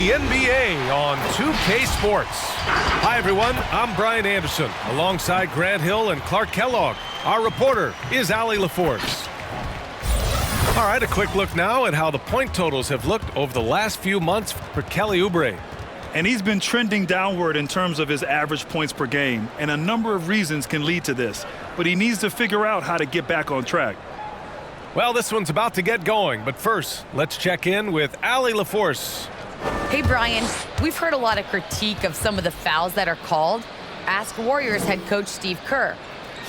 The NBA on 2K Sports. Hi, everyone. I'm Brian Anderson, alongside Grant Hill and Clark Kellogg. Our reporter is Allie LaForce. All right, a quick look now at how the point totals have looked over the last few months for Kelly Oubre. And he's been trending downward in terms of his average points per game, and a number of reasons can lead to this. But he needs to figure out how to get back on track. Well, this one's about to get going, but first, let's check in with Allie LaForce. Hey, Brian, we've heard a lot of critique of some of the fouls that are called. Ask Warriors head coach Steve Kerr.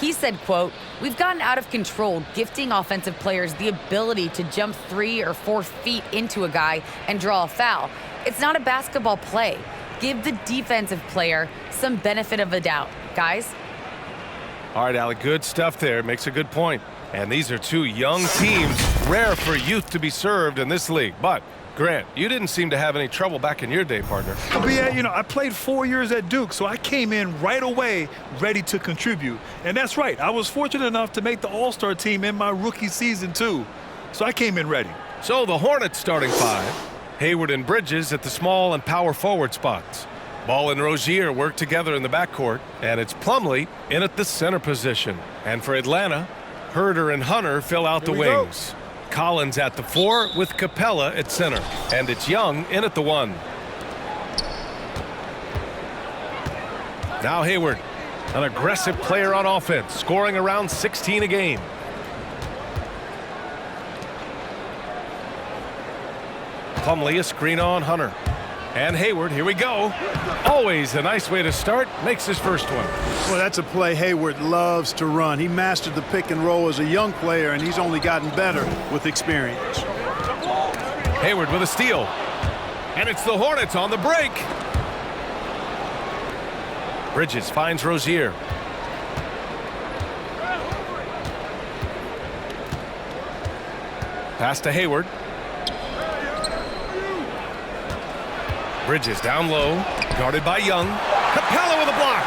He said, quote, "We've gotten out of control, gifting offensive players the ability to jump 3 or 4 feet into a guy and draw a foul. It's not a basketball play. Give the defensive player some benefit of the doubt, guys." All right, Allie, good stuff there. Makes a good point. And these are two young teams, rare for youth to be served in this league. But Grant, you didn't seem to have any trouble back in your day, partner. But yeah, I played 4 years at Duke, so I came in right away ready to contribute. And that's right, I was fortunate enough to make the All-Star team in my rookie season, too. So I came in ready. So the Hornets starting 5. Hayward and Bridges at the small and power forward spots. Ball and Rozier work together in the backcourt, and it's Plumlee in at the center position. And for Atlanta, Herter and Hunter fill out the wings. Collins at the 4 with Capella at center. And it's Young in at the 1. Now Hayward, an aggressive player on offense, scoring around 16 a game. Plumlee a screen on Hunter. And Hayward, here we go. Always a nice way to start, makes his first one. Well, that's a play Hayward loves to run. He mastered the pick and roll as a young player, and he's only gotten better with experience. Hayward with a steal. And it's the Hornets on the break. Bridges finds Rozier. Pass to Hayward. Bridges down low, guarded by Young. Capella with a block.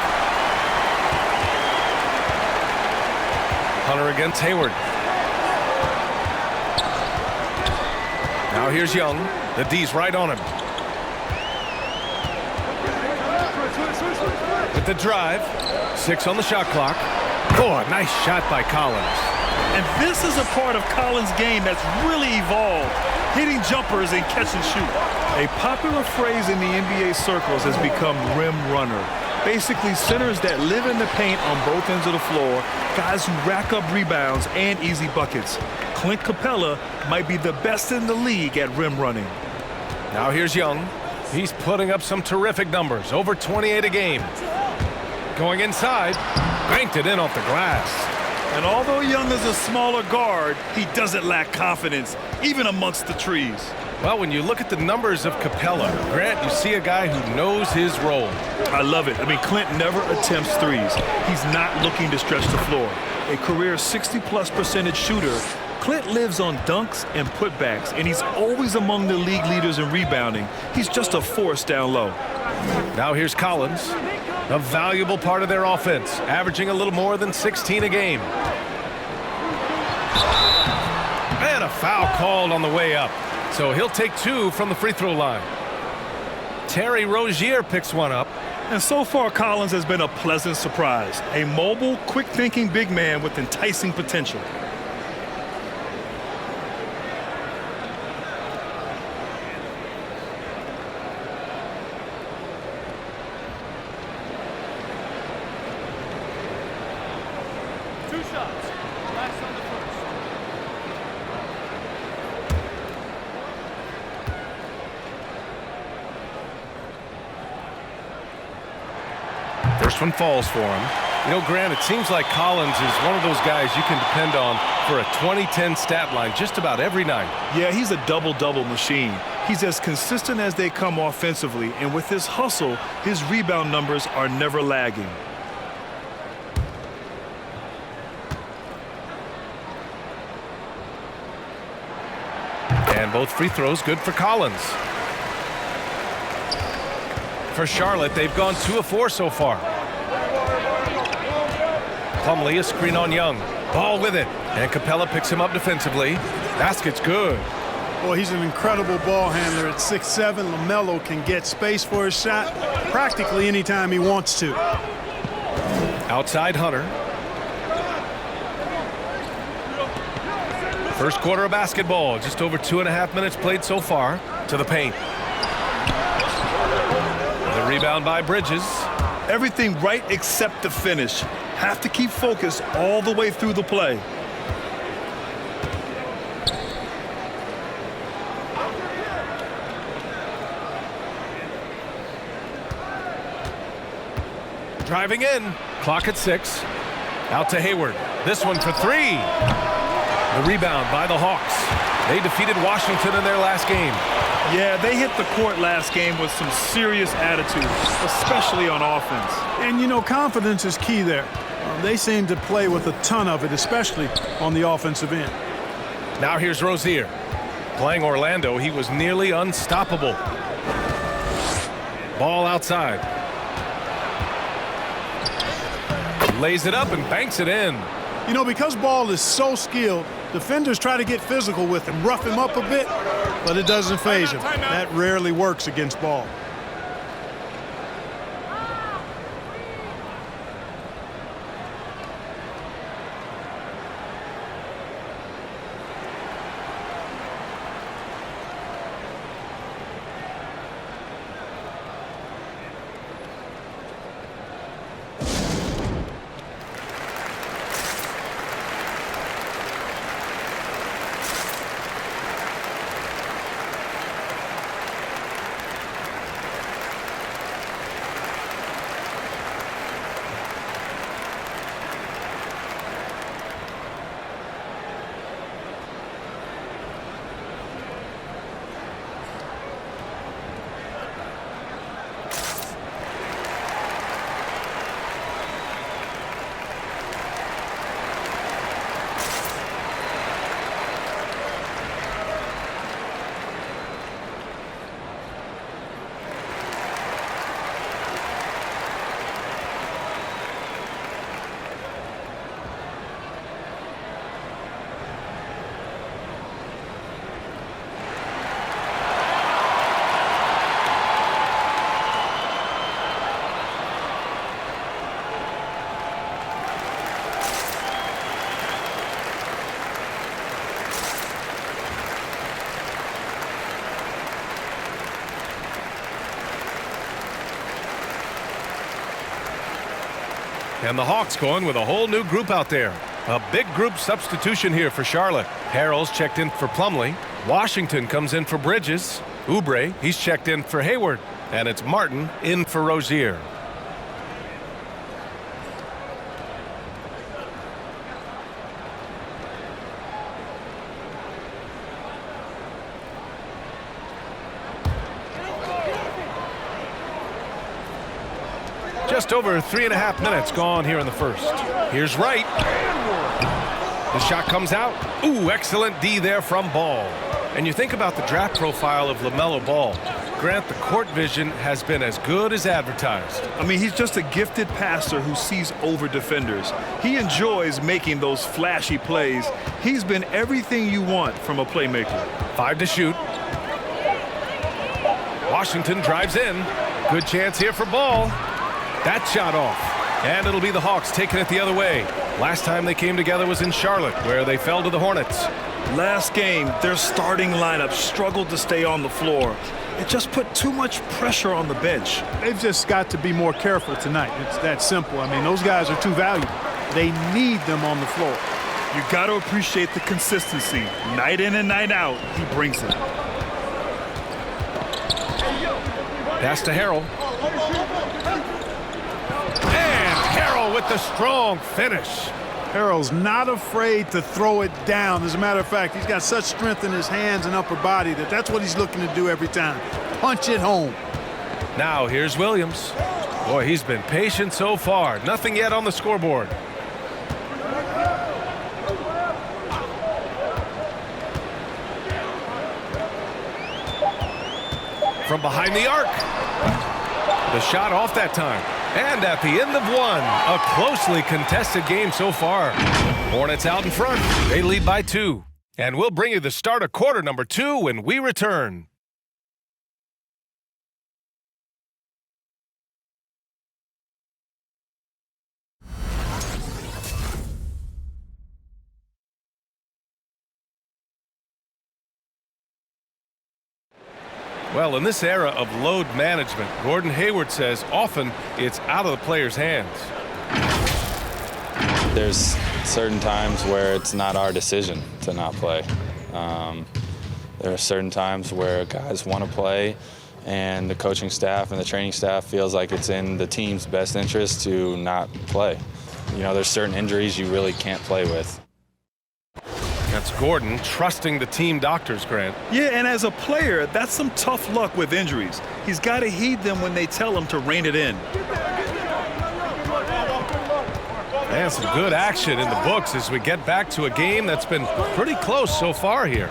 Hunter against Hayward. Now here's Young. The D's right on him. With the drive. 6 on the shot clock. Oh, a nice shot by Collins. And this is a part of Collins' game that's really evolved, hitting jumpers and catch and shoot. A popular phrase in the NBA circles has become rim runner. Basically, centers that live in the paint on both ends of the floor, guys who rack up rebounds and easy buckets. Clint Capella might be the best in the league at rim running. Now here's Young. He's putting up some terrific numbers, over 28 a game. Going inside, banked it in off the glass. And although Young is a smaller guard, he doesn't lack confidence, even amongst the trees. Well, when you look at the numbers of Capella, Grant, you see a guy who knows his role. I love it. I mean, Clint never attempts threes. He's not looking to stretch the floor. A career 60+% shooter, Clint lives on dunks and putbacks, and he's always among the league leaders in rebounding. He's just a force down low. Now here's Collins, a valuable part of their offense, averaging a little more than 16 a game. And a foul called on the way up. So he'll take 2 from the free throw line. Terry Rozier picks one up. And so far, Collins has been a pleasant surprise. A mobile, quick-thinking big man with enticing potential. First one falls for him. You know, Grant, it seems like Collins is one of those guys you can depend on for a 2010 stat line just about every night. Yeah, he's a double-double machine. He's as consistent as they come offensively, and with his hustle, his rebound numbers are never lagging. And both free throws good for Collins. For Charlotte, they've gone 2 of 4 so far. Plumlee a screen on Young. Ball with it. And Capella picks him up defensively. Basket's good. Boy, he's an incredible ball handler. At 6'7", LaMelo can get space for his shot practically anytime he wants to. Outside Hunter. First quarter of basketball, just over 2.5 minutes played so far. To the paint. The rebound by Bridges. Everything right except the finish. Have to keep focused all the way through the play. Driving in. Clock at 6. Out to Hayward. This one for 3. The rebound by the Hawks. They defeated Washington in their last game. Yeah, they hit the court last game with some serious attitude, especially on offense. And, you know, confidence is key there. They seem to play with a ton of it, especially on the offensive end. Now here's Rozier. Playing Orlando, he was nearly unstoppable. Ball outside. Lays it up and banks it in. You know, because Ball is so skilled, defenders try to get physical with him, rough him up a bit, but it doesn't faze him. That rarely works against Ball. And the Hawks going with a whole new group out there. A big group substitution here for Charlotte. Harrell's checked in for Plumlee. Washington comes in for Bridges. Oubre, he's checked in for Hayward. And it's Martin in for Rozier. Just over 3.5 minutes gone here in the first. Here's Wright. The shot comes out. Ooh, excellent D there from Ball. And you think about the draft profile of LaMelo Ball. Grant, the court vision has been as good as advertised. I mean, he's just a gifted passer who sees over defenders. He enjoys making those flashy plays. He's been everything you want from a playmaker. 5 to shoot. Washington drives in. Good chance here for Ball. That shot off. And it'll be the Hawks taking it the other way. Last time they came together was in Charlotte, where they fell to the Hornets. Last game, their starting lineup struggled to stay on the floor. It just put too much pressure on the bench. They've just got to be more careful tonight. It's that simple. I mean, those guys are too valuable. They need them on the floor. You got to appreciate the consistency. Night in and night out, he brings it. Pass to Harrell. With the strong finish. Harrell's not afraid to throw it down. As a matter of fact, he's got such strength in his hands and upper body that's what he's looking to do every time. Punch it home. Now here's Williams. Boy, he's been patient so far. Nothing yet on the scoreboard. From behind the arc. The shot off that time. And at the end of one, a closely contested game so far. Hornets out in front. They lead by 2. And we'll bring you the start of quarter number 2 when we return. Well, in this era of load management, Gordon Hayward says often it's out of the player's hands. There's certain times where it's not our decision to not play. There are certain times where guys want to play, and the coaching staff and the training staff feels like it's in the team's best interest to not play. You know, there's certain injuries you really can't play with. That's Gordon trusting the team doctors, Grant. Yeah, and as a player, that's some tough luck with injuries. He's got to heed them when they tell him to rein it in. And some good action in the books as we get back to a game that's been pretty close so far here.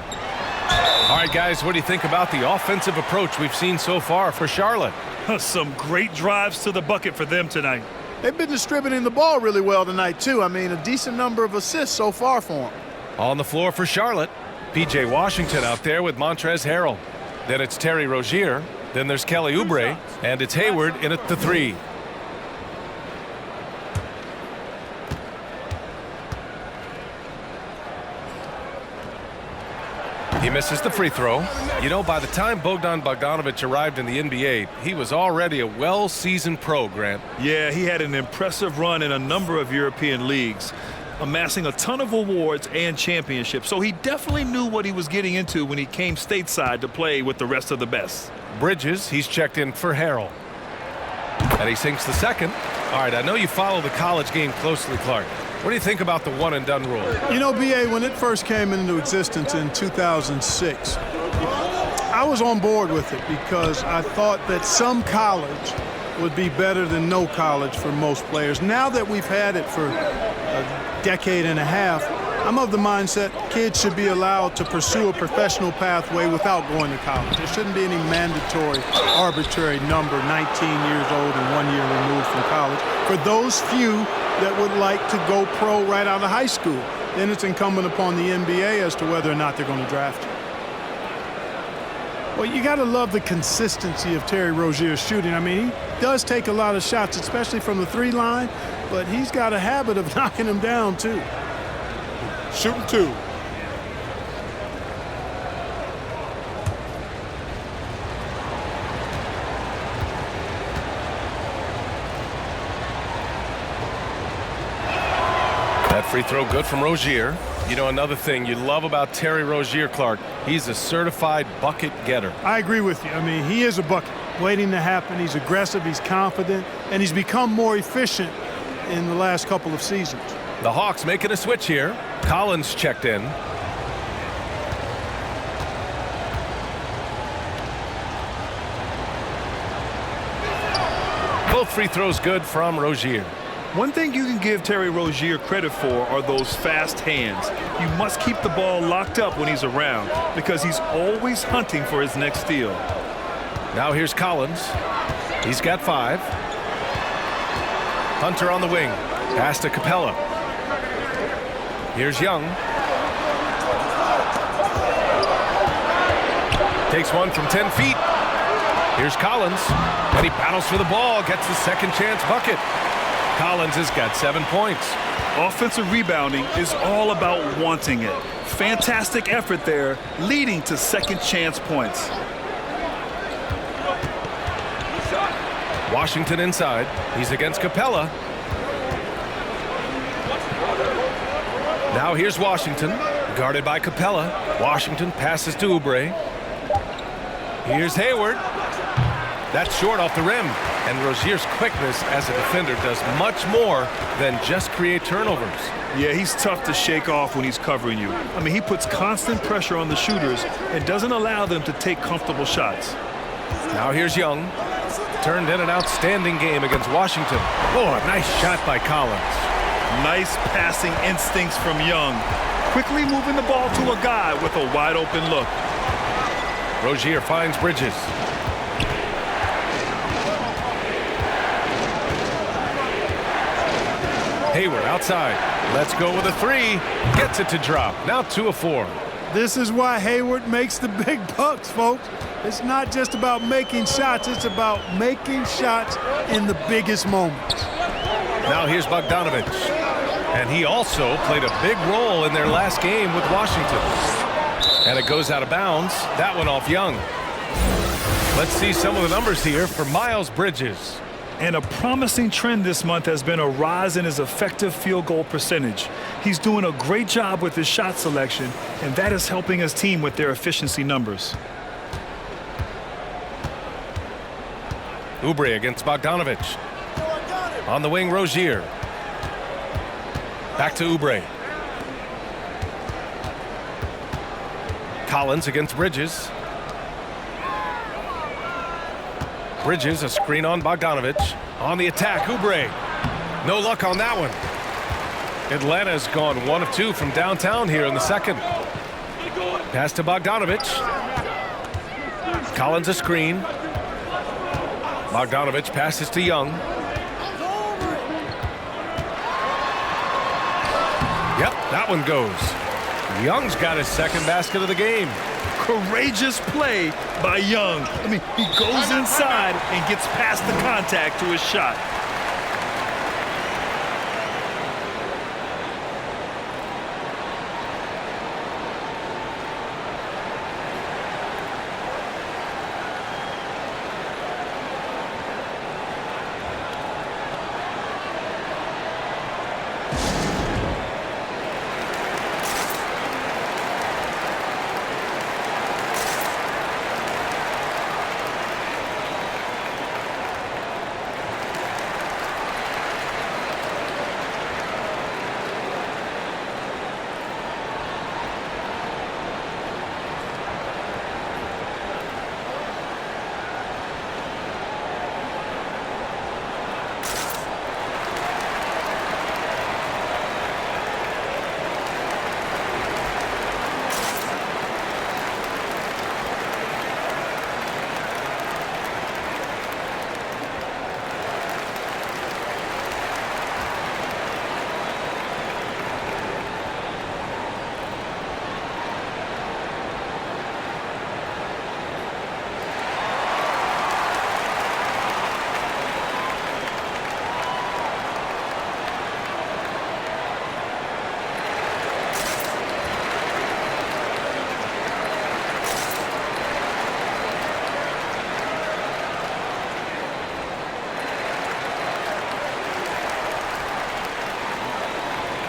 All right, guys, what do you think about the offensive approach we've seen so far for Charlotte? Some great drives to the bucket for them tonight. They've been distributing the ball really well tonight, too. I mean, a decent number of assists so far for them. On the floor for Charlotte, P.J. Washington out there with Montrezl Harrell. Then it's Terry Rozier. Then there's Kelly Oubre. And it's Hayward in at the 3. He misses the free throw. You know, by the time Bogdan Bogdanovic arrived in the NBA, he was already a well-seasoned pro, Grant. Yeah, he had an impressive run in a number of European leagues, amassing a ton of awards and championships. So he definitely knew what he was getting into when he came stateside to play with the rest of the best. Bridges, he's checked in for Harrell. And he sinks the second. All right, I know you follow the college game closely, Clark. What do you think about the one-and-done rule? You know, B.A., when it first came into existence in 2006, I was on board with it because I thought that some college would be better than no college for most players. Now that we've had it for a decade and a half, I'm of the mindset kids should be allowed to pursue a professional pathway without going to college. There shouldn't be any mandatory, arbitrary number, 19 years old and 1 year removed from college. For those few that would like to go pro right out of high school, then it's incumbent upon the NBA as to whether or not they're going to draft you. Well, you got to love the consistency of Terry Rozier's shooting. I mean, he does take a lot of shots, especially from the 3 line, but he's got a habit of knocking them down, too. Shooting 2. That free throw good from Rozier. You know, another thing you love about Terry Rozier, Clark, he's a certified bucket getter. I agree with you. I mean, he is a bucket waiting to happen. He's aggressive, he's confident, and he's become more efficient in the last couple of seasons. The Hawks making a switch here. Collins checked in. Both free throws good from Rozier. One thing you can give Terry Rozier credit for are those fast hands. You must keep the ball locked up when he's around because he's always hunting for his next steal. Now here's Collins. He's got 5. Hunter on the wing. Pass to Capella. Here's Young. Takes one from 10 feet. Here's Collins. And he battles for the ball. Gets the second chance bucket. Collins has got 7 points. Offensive rebounding is all about wanting it. Fantastic effort there, leading to second chance points. Washington inside. He's against Capella. Now here's Washington, guarded by Capella. Washington passes to Oubre. Here's Hayward. That's short off the rim. And Rozier's quickness as a defender does much more than just create turnovers. Yeah, he's tough to shake off when he's covering you. I mean, he puts constant pressure on the shooters and doesn't allow them to take comfortable shots. Now here's Young. Turned in an outstanding game against Washington. Oh, a nice shot by Collins. Nice passing instincts from Young. Quickly moving the ball to a guy with a wide open look. Rozier finds Bridges. Hayward outside. Let's go with a 3. Gets it to drop. Now 2 of 4. This is why Hayward makes the big bucks, folks. It's not just about making shots. It's about making shots in the biggest moments. Now here's Bogdanovich. And he also played a big role in their last game with Washington. And it goes out of bounds. That one off Young. Let's see some of the numbers here for Miles Bridges. And a promising trend this month has been a rise in his effective field goal percentage. He's doing a great job with his shot selection, and that is helping his team with their efficiency numbers. Oubre against Bogdanovich. On the wing, Rozier. Back to Oubre. Collins against Bridges. Bridges, a screen on Bogdanovich. On the attack, Oubre. No luck on that one. Atlanta's gone 1 of 2 from downtown here in the second. Pass to Bogdanovich. Collins a screen. Bogdanovich passes to Young. Yep, that one goes. Young's got his second basket of the game. Courageous play by Young. I mean, he goes inside and gets past the contact to his shot.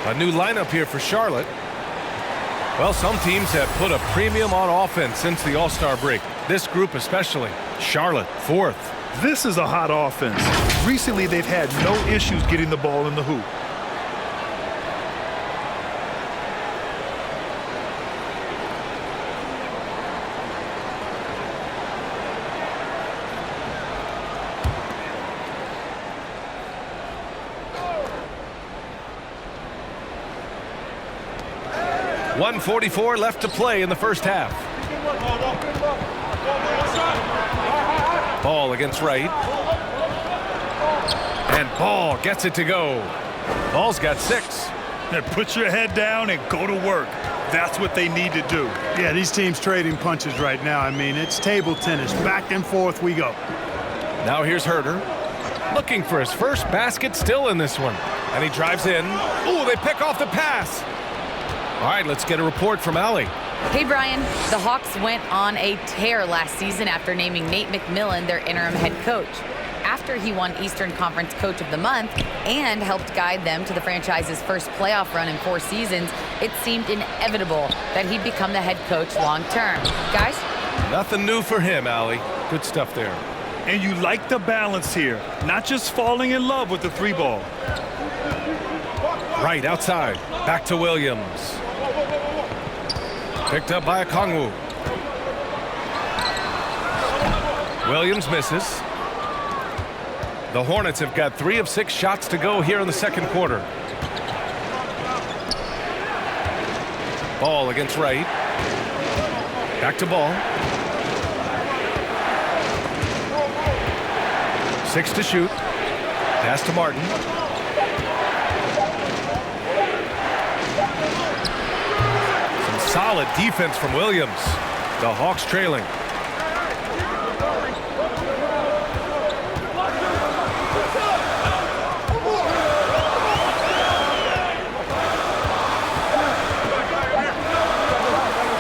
A new lineup here for Charlotte. Well, some teams have put a premium on offense since the All-Star break. This group especially. Charlotte, 4th. This is a hot offense. Recently, they've had no issues getting the ball in the hoop. .144 left to play in the first half. Ball against Wright. And Ball gets it to go. Ball's got 6. Now put your head down and go to work. That's what they need to do. Yeah, these teams trading punches right now. I mean, it's table tennis. Back and forth we go. Now here's Herter. Looking for his first basket still in this one. And he drives in. Ooh, they pick off the pass. All right, let's get a report from Allie. Hey, Brian. The Hawks went on a tear last season after naming Nate McMillan their interim head coach. After he won Eastern Conference Coach of the Month and helped guide them to the franchise's first playoff run in 4 seasons, it seemed inevitable that he'd become the head coach long term. Guys? Nothing new for him, Allie. Good stuff there. And you like the balance here, not just falling in love with the 3-ball. Right outside. Back to Williams. Picked up by Okongwu. Williams misses. The Hornets have got 3 of 6 shots to go here in the second quarter. Ball against Wright. Back to Ball. 6 to shoot. Pass to Martin. Some Solid defense from Williams. The Hawks trailing.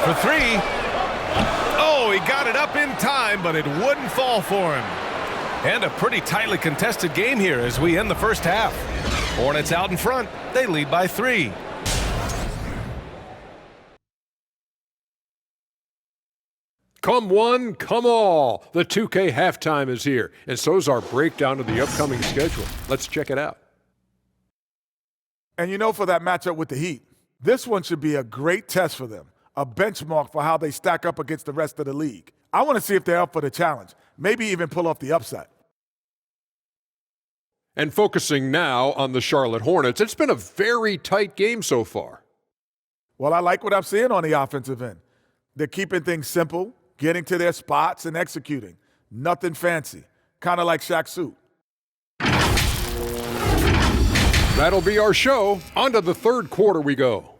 For three. Oh, he got it up in time, but it wouldn't fall for him. And a pretty tightly contested game here as we end the first half. Hornets out in front. They lead by 3. Come one, come all. The 2K halftime is here, and so's our breakdown of the upcoming schedule. Let's check it out. And you know, for that matchup with the Heat, this one should be a great test for them, a benchmark for how they stack up against the rest of the league. I want to see if they're up for the challenge, maybe even pull off the upset. And focusing now on the Charlotte Hornets, it's been a very tight game so far. Well, I like what I'm seeing on the offensive end. They're keeping things simple, getting to their spots and executing. Nothing fancy, kind of like Shaq's suit. That'll be our show. On to the third quarter we go.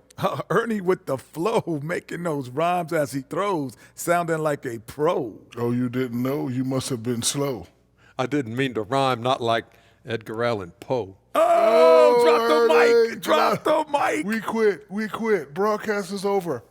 Ernie with the flow, making those rhymes as he throws, sounding like a pro. Oh, you didn't know? You must have been slow. I didn't mean to rhyme, not like Edgar Allan Poe. Oh, drop the Ernie, mic, drop the mic. We quit. Broadcast is over.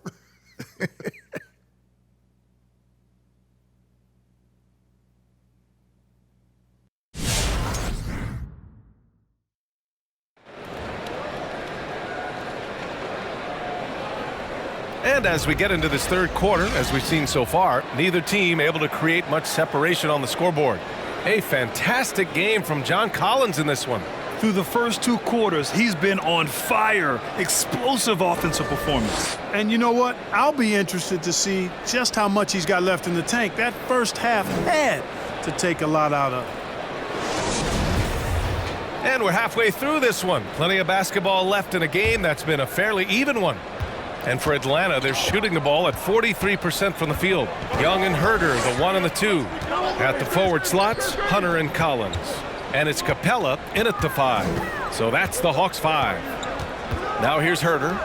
And as we get into this third quarter, as we've seen so far, neither team able to create much separation on the scoreboard. A fantastic game from John Collins in this one. Through the first 2 quarters, he's been on fire. Explosive offensive performance. And you know what? I'll be interested to see just how much he's got left in the tank. That first half had to take a lot out of it. And we're halfway through this one. Plenty of basketball left in a game that's been a fairly even one. And for Atlanta, they're shooting the ball at 43% from the field. Young and Herder, the 1 and the 2. At the forward slots, Hunter and Collins. And it's Capella in at the 5. So that's the Hawks 5. Now here's Herder.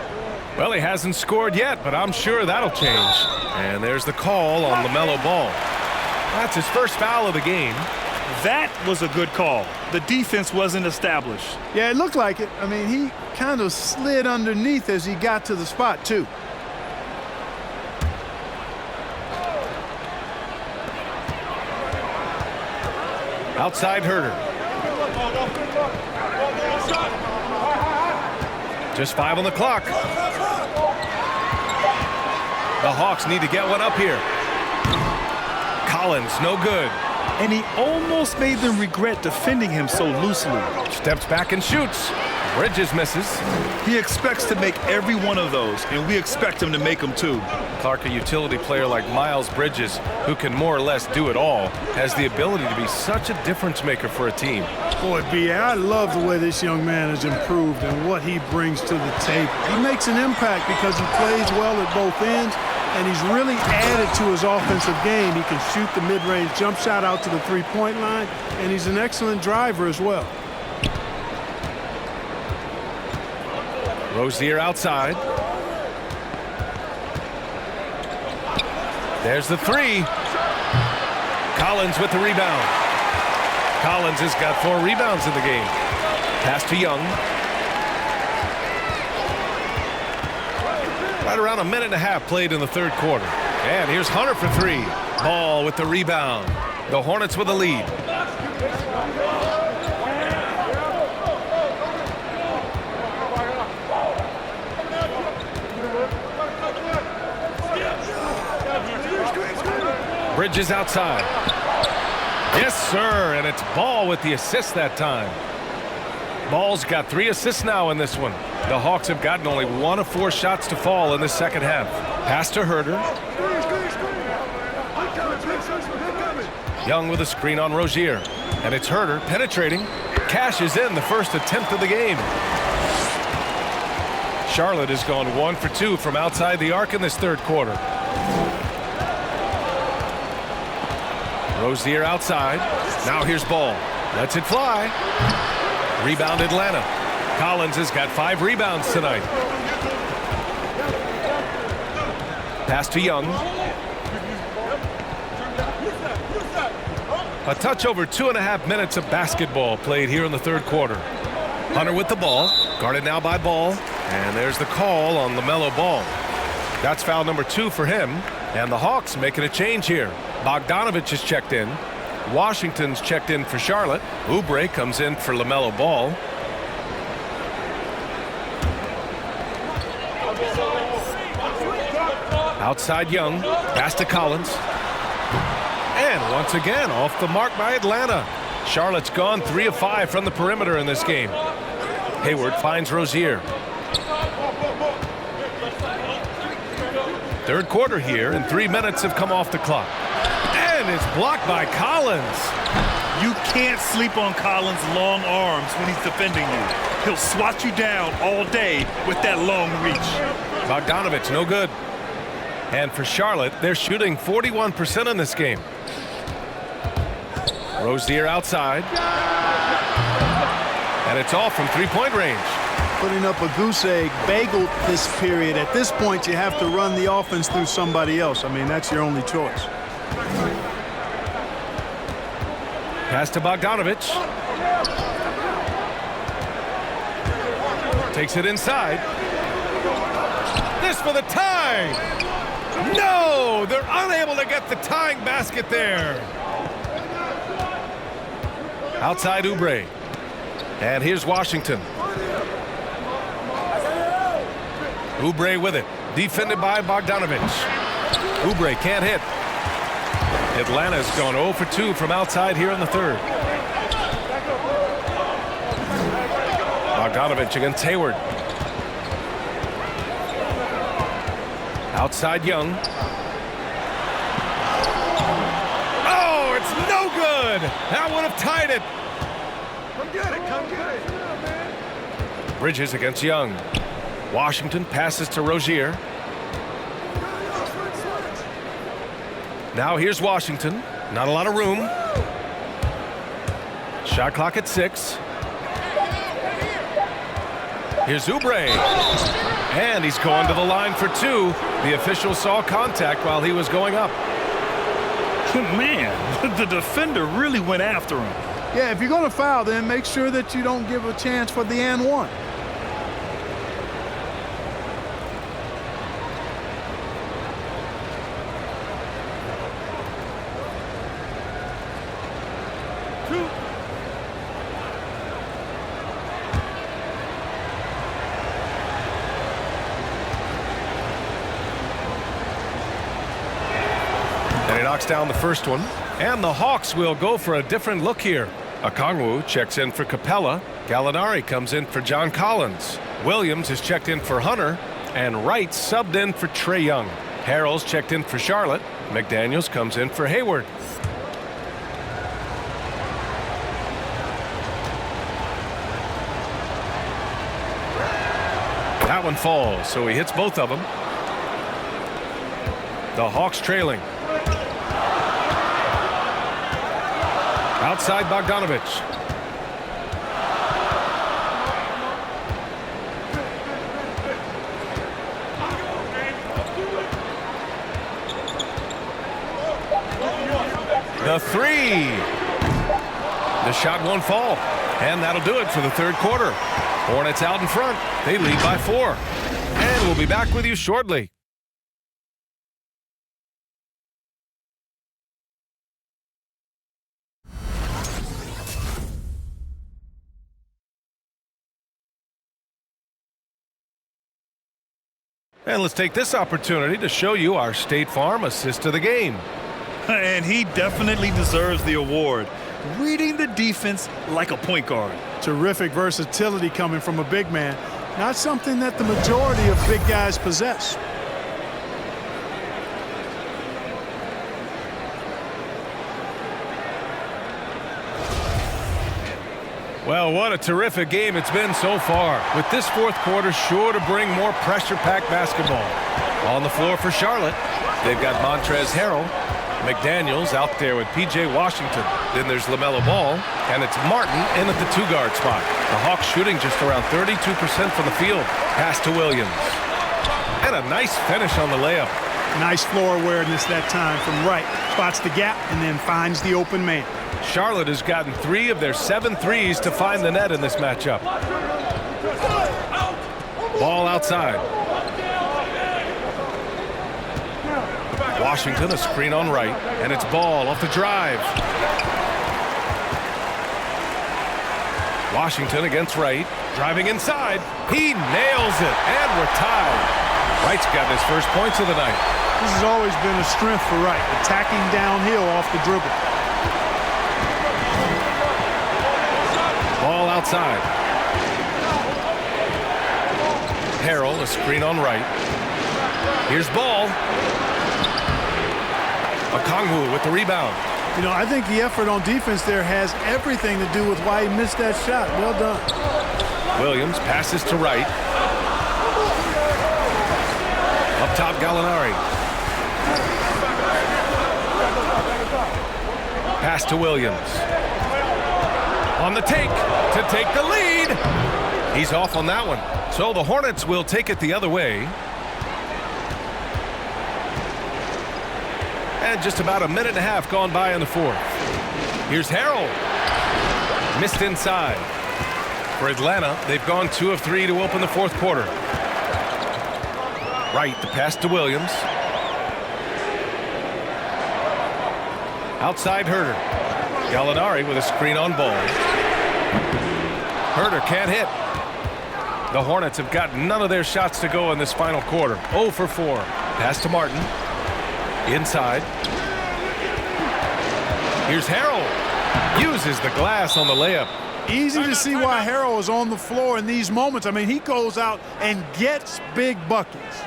Well, he hasn't scored yet, but I'm sure that'll change. And there's the call on LaMelo Ball. That's his first foul of the game. That was a good call. The defense wasn't established. Yeah, it looked like it. I mean, he kind of slid underneath as he got to the spot, too. Outside Herder. Just 5 on the clock. The Hawks need to get one up here. Collins, no good. And he almost made them regret defending him so loosely. Steps back and shoots. Bridges misses. He expects to make every one of those, and we expect him to make them too. Clark, a utility player like Miles Bridges, who can more or less do it all, has the ability to be such a difference maker for a team. Boy, B.A., I love the way this young man has improved and what he brings to the table. He makes an impact because he plays well at both ends, and he's really added to his offensive game. He can shoot the mid-range jump shot out to the three-point line, and he's an excellent driver as well. Rozier outside. There's the 3. Collins with the rebound. Collins has got 4 rebounds in the game. Pass to Young. Right around a minute and a half played in the third quarter. And here's Hunter for 3. Ball with the rebound. The Hornets with the lead. Bridges outside. Yes, sir, and it's Ball with the assist that time. Ball's got 3 assists now in this one. The Hawks have gotten only 1 of 4 shots to fall in the second half. Pass to Herder. Young with a screen on Rozier. And it's Herder penetrating. Cashes in the first attempt of the game. Charlotte has gone 1 for 2 from outside the arc in this third quarter. Rozier outside. Now here's Ball. Lets it fly. Rebound Atlanta. Collins has got 5 rebounds tonight. Pass to Young. A touch over 2.5 minutes of basketball played here in the third quarter. Hunter with the ball, guarded now by Ball, and there's the call on LaMelo Ball. That's foul number 2 for him, and the Hawks making a change here. Bogdanovich is checked in. Washington's checked in for Charlotte. Oubre comes in for LaMelo Ball. Outside Young, pass to Collins. And once again, off the mark by Atlanta. Charlotte's gone 3 of 5 from the perimeter in this game. Hayward finds Rozier. Third quarter here, and 3 minutes have come off the clock. And it's blocked by Collins. You can't sleep on Collins' long arms when he's defending you. He'll swat you down all day with that long reach. Bogdanovich, no good. And for Charlotte, they're shooting 41% in this game. Rozier outside. And it's all from three-point range. Putting up a goose egg bagel this period. At this point, you have to run the offense through somebody else. I mean, that's your only choice. Pass to Bogdanovich. Takes it inside. This for the tie. No, they're unable to get the tying basket there. Outside Oubre. And here's Washington. Oubre with it. Defended by Bogdanovich. Oubre can't hit. Atlanta's gone 0 for 2 from outside here in the third. Bogdanovich against Hayward. Outside Young. Oh, it's no good. That would have tied it. Come get it, come get it. Bridges against Young. Washington passes to Rozier. Now here's Washington. Not a lot of room. Shot clock at 6. Here's Oubre. And he's going to the line for 2. The official saw contact while he was going up. Man, the defender really went after him. Yeah, if you're going to foul, then make sure that you don't give a chance for the and one. Knocks down the first one, and the Hawks will go for a different look here. Okongwu checks in for Capella. Gallinari comes in for John Collins. Williams is checked in for Hunter, and Wright subbed in for Trae Young. Harrell's checked in for Charlotte. McDaniels comes in for Hayward. That one falls, so he hits both of them. The Hawks trailing. Outside Bogdanovich. The three. The shot won't fall. And that'll do it for the third quarter. Hornets out in front. They lead by 4. And we'll be back with you shortly. And let's take this opportunity to show you our State Farm assist of the game. And he definitely deserves the award. Reading the defense like a point guard. Terrific versatility coming from a big man. Not something that the majority of big guys possess. Well, what a terrific game it's been so far. With this fourth quarter sure to bring more pressure-packed basketball. On the floor for Charlotte, they've got Montrezl Harrell. McDaniels out there with P.J. Washington. Then there's LaMelo Ball, and it's Martin in at the 2-guard spot. The Hawks shooting just around 32% from the field. Pass to Williams. And a nice finish on the layup. Nice floor awareness that time from Wright. Spots the gap and then finds the open man. Charlotte has gotten 3 of their 7 threes to find the net in this matchup. Ball outside. Washington, a screen on Wright, and it's Ball off the drive. Washington against Wright, driving inside. He nails it, and we're tied. Wright's gotten his first points of the night. This has always been a strength for Wright, attacking downhill off the dribble. Ball outside. Harrell, a screen on Wright. Here's Ball. Okongwu with the rebound. You know, I think the effort on defense there has everything to do with why he missed that shot. Well done. Williams passes to Wright. Up top, Gallinari. Pass to Williams. On the take to take the lead. He's off on that one. So the Hornets will take it the other way. And just about a minute and a half gone by in the fourth. Here's Harrell. Missed inside. For Atlanta, they've gone 2 of 3 to open the fourth quarter. Wright, the pass to Williams. Outside Herter. Gallinari with a screen on Ball. Herter can't hit. The Hornets have got none of their shots to go in this final quarter. 0 for 4. Pass to Martin. Inside. Here's Harrell. Uses the glass on the layup. Easy to see why Harrell is on the floor in these moments. I mean, he goes out and gets big buckets.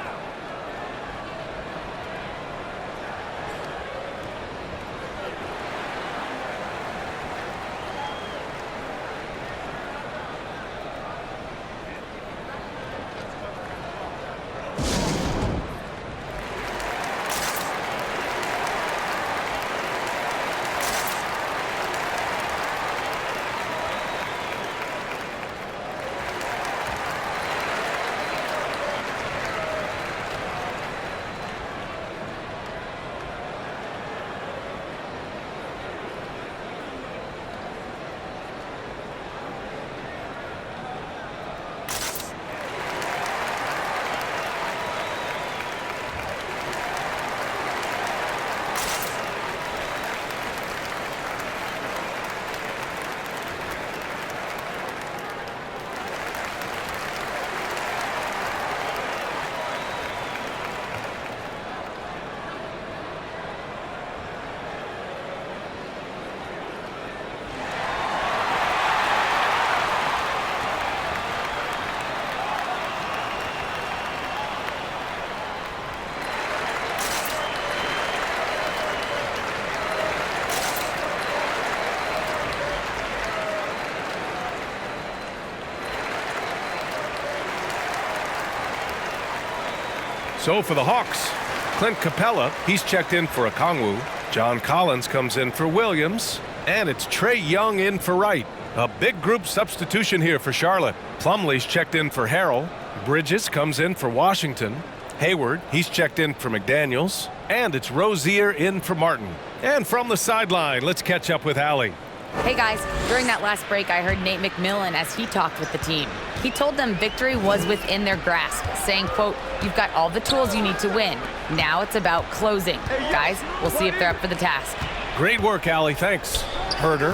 So for the Hawks, Clint Capella, he's checked in for Okongwu. John Collins comes in for Williams. And it's Trae Young in for Wright. A big group substitution here for Charlotte. Plumlee's checked in for Harrell. Bridges comes in for Washington. Hayward, he's checked in for McDaniels. And it's Rozier in for Martin. And from the sideline, let's catch up with Allie. Hey guys, during that last break, I heard Nate McMillan as he talked with the team. He told them victory was within their grasp, saying, quote, "You've got all the tools you need to win. Now it's about closing." Guys, we'll see if they're up for the task. Great work, Allie. Thanks. Herter,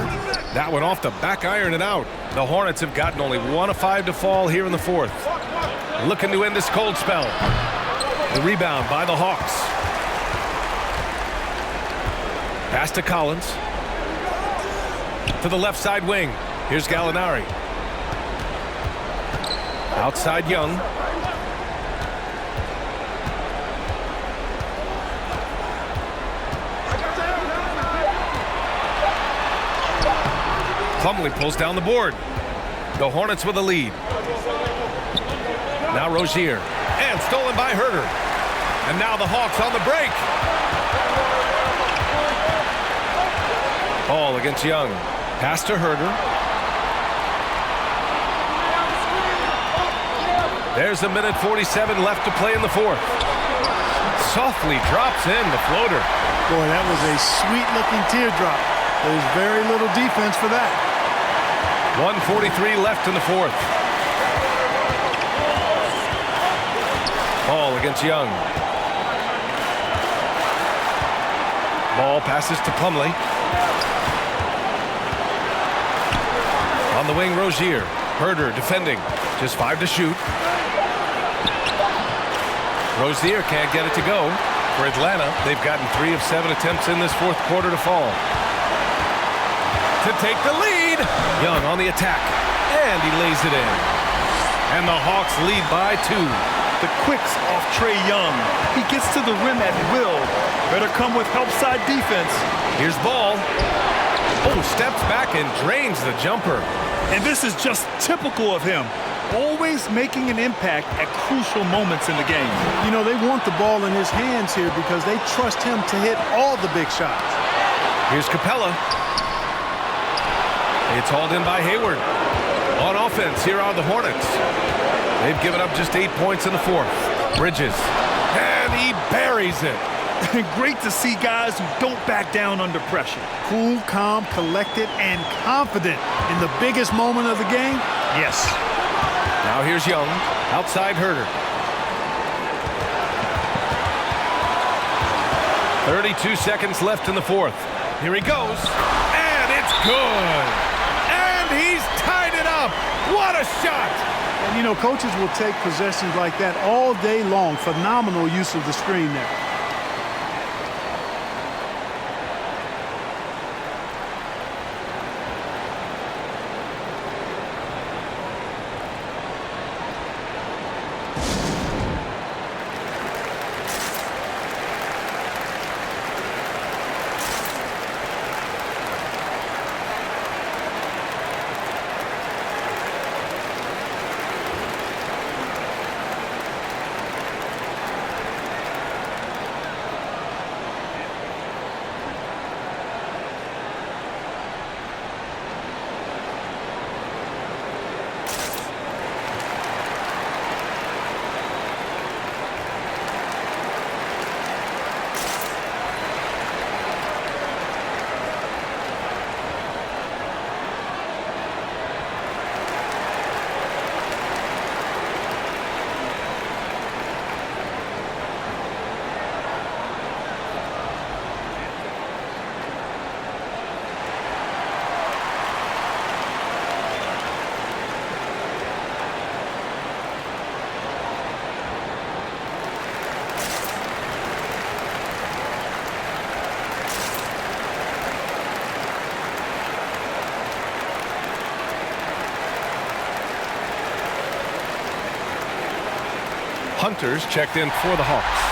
that one off the back iron and out. The Hornets have gotten only 1 of 5 to fall here in the fourth. Looking to end this cold spell. The rebound by the Hawks. Pass to Collins. To the left side wing. Here's Gallinari. Outside Young. Plumlee pulls down the board. The Hornets with a lead. Now Rozier. And stolen by Herter. And now the Hawks on the break. Ball against Young. Pass to Herter. There's a minute 47 left to play in the fourth. softly drops in the floater. Boy, that was a sweet-looking teardrop. There's very little defense for that. 1:43 left in the fourth. Ball against Young. Ball passes to Plumlee. On the wing, Rozier. Herder defending. Just 5 to shoot. Rozier can't get it to go. For Atlanta, they've gotten 3 of 7 attempts in this fourth quarter to fall. To take the lead. Young on the attack. And he lays it in. And the Hawks lead by 2. The quicks off Trae Young. He gets to the rim at will. Better come with help side defense. Here's Ball. Oh, steps back and drains the jumper. And this is just typical of him. Always making an impact at crucial moments in the game. You know, they want the ball in his hands here because they trust him to hit all the big shots. Here's Capella. It's hauled in by Hayward. On offense, here are the Hornets. They've given up just 8 points in the fourth. Bridges. And he buries it. Great to see guys who don't back down under pressure. Cool, calm, collected, and confident in the biggest moment of the game. Yes. Now here's Young. Outside Herder. 32 seconds left in the fourth. Here he goes. And it's good. And he's tied it up. What a shot. And, you know, coaches will take possessions like that all day long. Phenomenal use of the screen there. Hunter's checked in for the Hawks.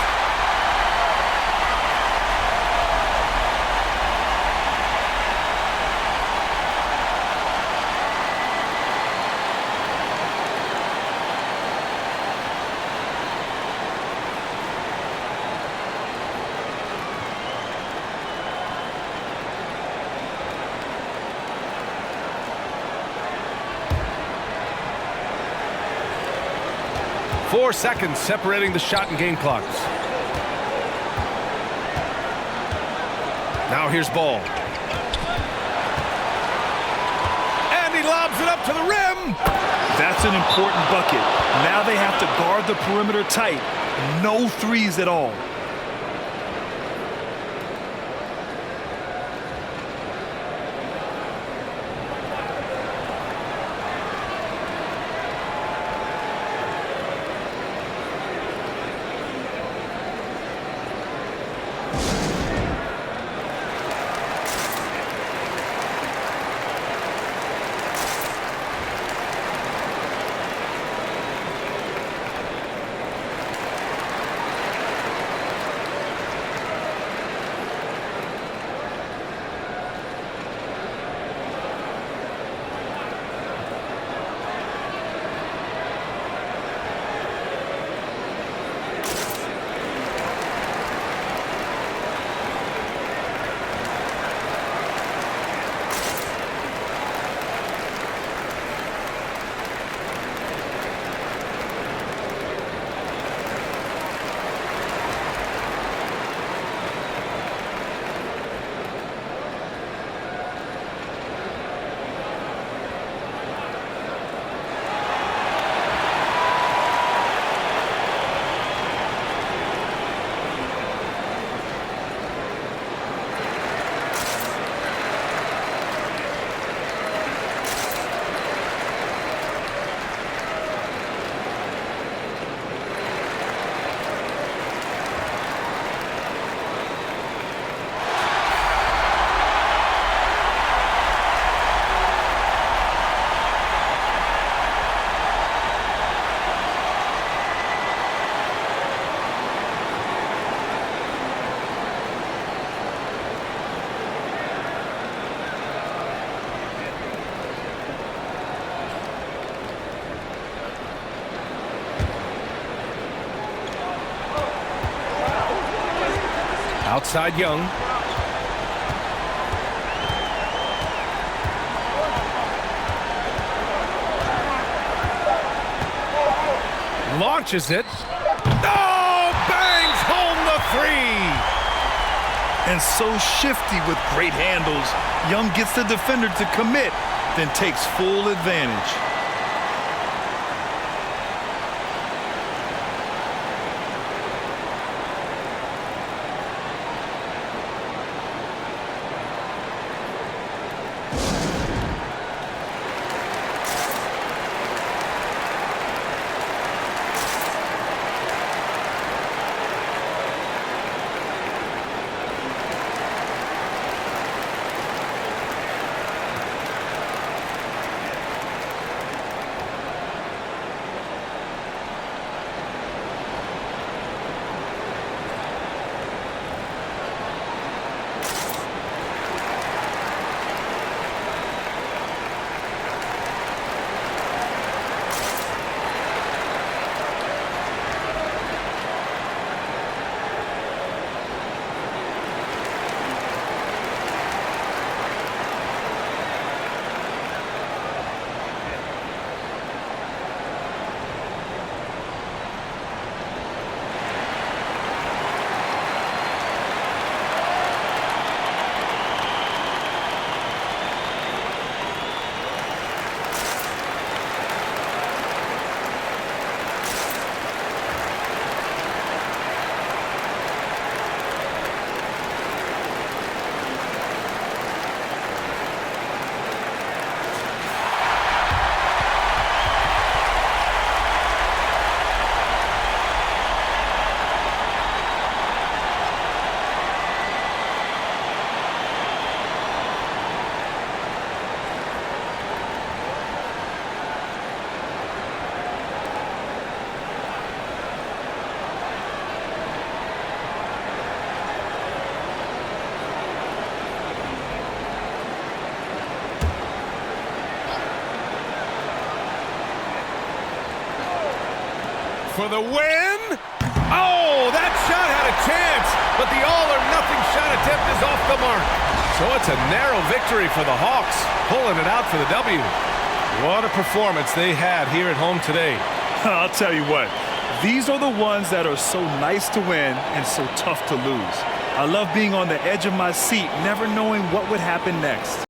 Four seconds separating the shot and game clocks. Now here's Ball. And he lobs it up to the rim. That's an important bucket. Now they have to guard the perimeter tight. No threes at all. Outside Young. Launches it. Oh, bangs home the three. And so shifty with great handles. Young gets the defender to commit, then takes full advantage. For the win. Oh, that shot had a chance, but the all-or-nothing shot attempt is off the mark. So it's a narrow victory for the Hawks, pulling it out for the W. What a performance they had here at home today. I'll tell you what, these are the ones that are so nice to win and so tough to lose. I love being on the edge of my seat, never knowing what would happen next.